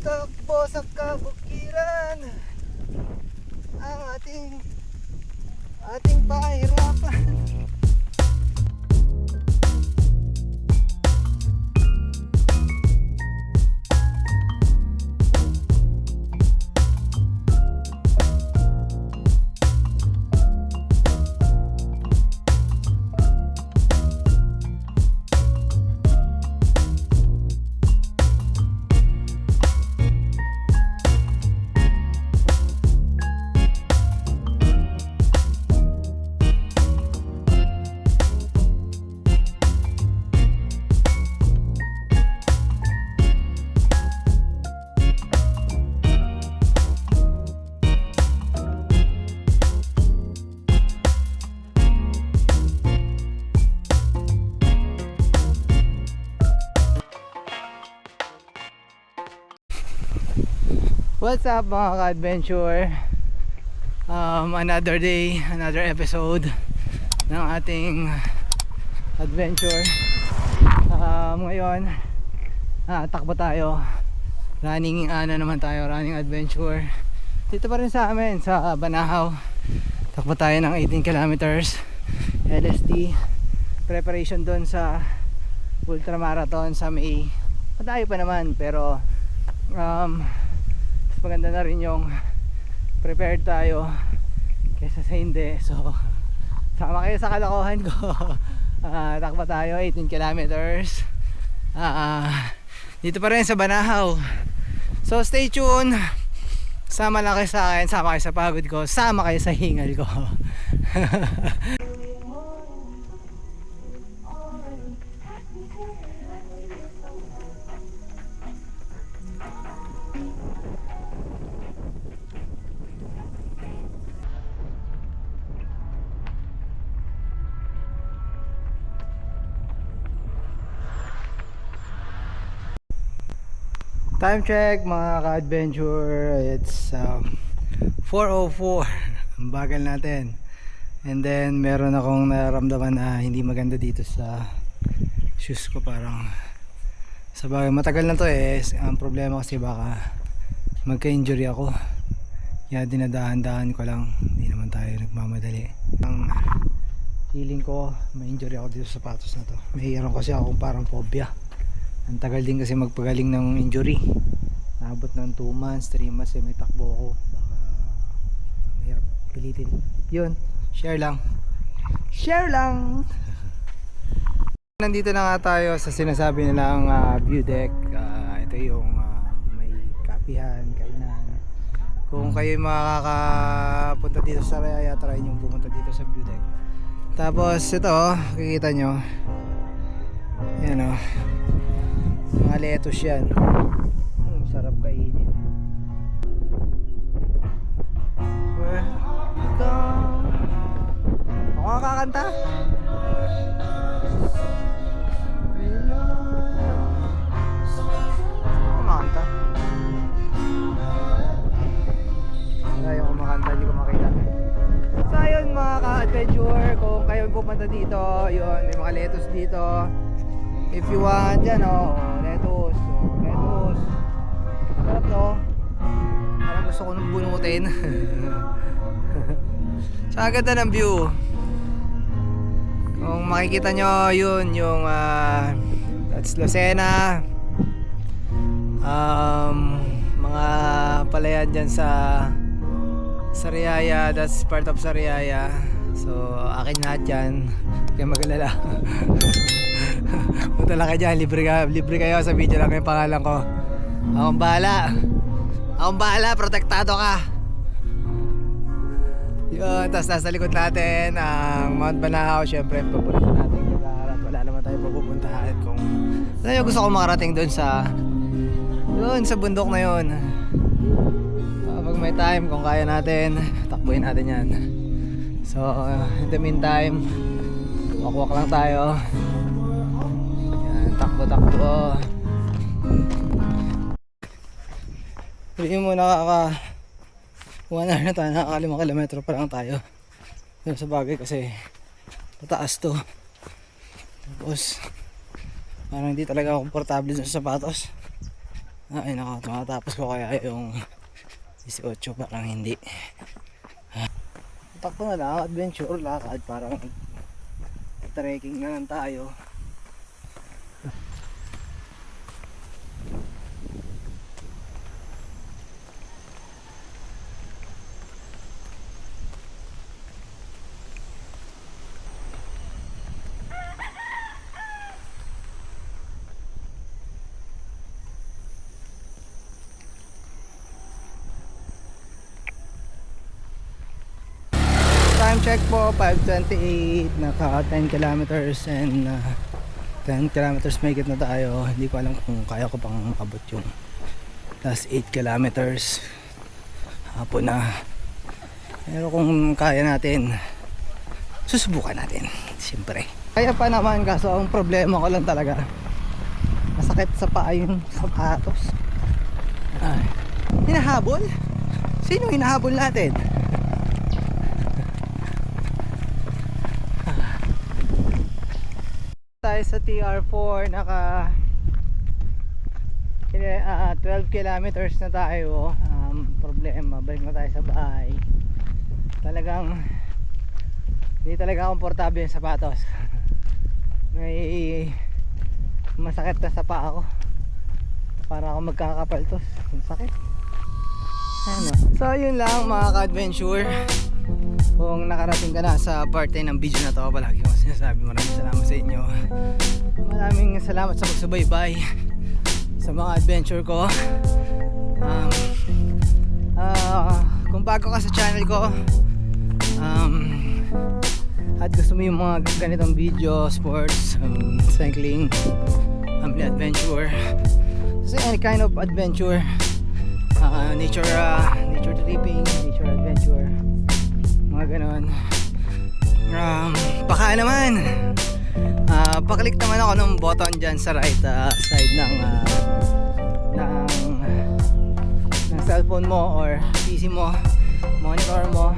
Takbo sa kabukiran ang ating pahirapan. What's up mga ka-adventure? Another day, another episode ng ating adventure. Ngayon, takbo tayo. Running running adventure. Dito pa rin sa amin, sa Banahaw. Takbo tayo ng 18 kilometers. LSD. Preparation doon sa ultramarathon sa May. Madayo pa naman, pero maganda na rin yung prepared tayo kaysa sa hindi. So sama kayo sa kalokohan ko. Takbo tayo 18 kilometers dito pa rin sa Banahaw. So stay tuned, sama lang kayo sa akin, sama kayo sa pagod ko, sama kayo sa hingal ko. Time check mga ka-adventure, it's 4:04. Ang bagal natin. And then meron akong nararamdaman na hindi maganda dito sa shoes ko. Parang sa bagay matagal na to ang problema kasi baka magka-injury ako, kaya dinadahan-dahan ko lang. Hindi naman tayo nagmamadali. Ang feeling ko ma-injury ako dito sa sapatos na to. Mayroon kasi akong parang phobia. Ang tagal din kasi magpagaling ng injury. Naabot ng 2 months, 3 months may takbo ako. Baka mahirap pilitin. Yun, share lang. Nandito na nga tayo sa sinasabi nilang view deck. Ito yung may kapihan, kainan. Kung kayo makakapunta dito sa Raya, try nyo pumunta dito sa view deck. Tapos ito, kikita nyo, yan o, mga lettuce yan. Sarap kainin. Welcome. Ako nga kakanta. Kumakanta. Wala yung kumakanta, hindi ko makita. So ayun mga ka-adventure, kung kayo pupunta dito, yun, may mga lettuce dito. If you want, yan lettuce. Sarap no? Parang gusto ko nung bunutin. Sa ganda ng view. Kung makikita nyo, yun yung that's Lucena. Mga palayan dyan sa Sariaya, that's part of Sariaya. So akin lahat yan, kaya mag-alala. Punta lang kayo dyan, libre kayo, sa video lang yung pangalan ko. Akong bahala, protektado ka. Yun, tapos nasa likod natin ang Mount Banahaw. Syempre paborito natin lugar at wala naman tayo pupuntahan. Kung gusto ko makarating doon sa bundok na yun. Pag may time, kung kaya natin, takbuhin natin yan. So in the meantime, walk lang tayo. Yan, takbo. Hindi mo nakaka 1 hour na tayo, nakaka 5 kilometro pa lang tayo. Yun sa bagay kasi pataas to. Tapos parang hindi talaga ako komportable sa sapatos. Ay nako, tumatapos ko kaya yung 18, parang hindi. Takbo na lang, adventure, lakad, parang trekking na lang tayo. Time check po, 5:28, naka 10 kilometers and 10 kilometers may na tayo. Hindi ko alam kung kaya ko pang makabot yung last 8 kilometers. Hapon na. Pero kung kaya natin, susubukan natin. Siyempre. Kaya pa naman, kaso ang problema ko lang talaga, masakit sa paa yung sapatos. Ay. Hinahabol? Sino hinahabol natin? Tayo sa TR4, naka 12 kilometers na tayo. Problema, balik na tayo sa bahay. Talagang hindi talaga komportable yung sapatos. May masakit na sa paa ko, para ako magkakapaltos. Ang sakit. Ano? So yun lang mga ka-adventure. Kung nakarating ka na sa parte ng video na to, palagi ko sinasabi maraming salamat sa inyo. Maraming salamat sa pagsubaybay sa mga adventure ko. Kung bago ka sa channel ko, at gusto mo yung mga ganitong video, sports, cycling, family adventure, so any kind of adventure, nature tripping, nature adventure, mga ganon, baka naman paklik naman ako ng button dyan sa right side ng cellphone mo or PC mo, monitor mo,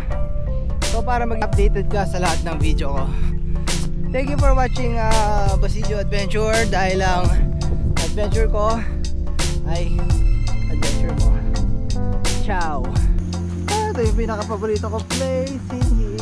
so para mag-updated ka sa lahat ng video ko. Thank you for watching Basilio Adventure, dahil lang adventure ko ay adventure mo. Ciao. Ito yung pinaka-paborito ko place in here.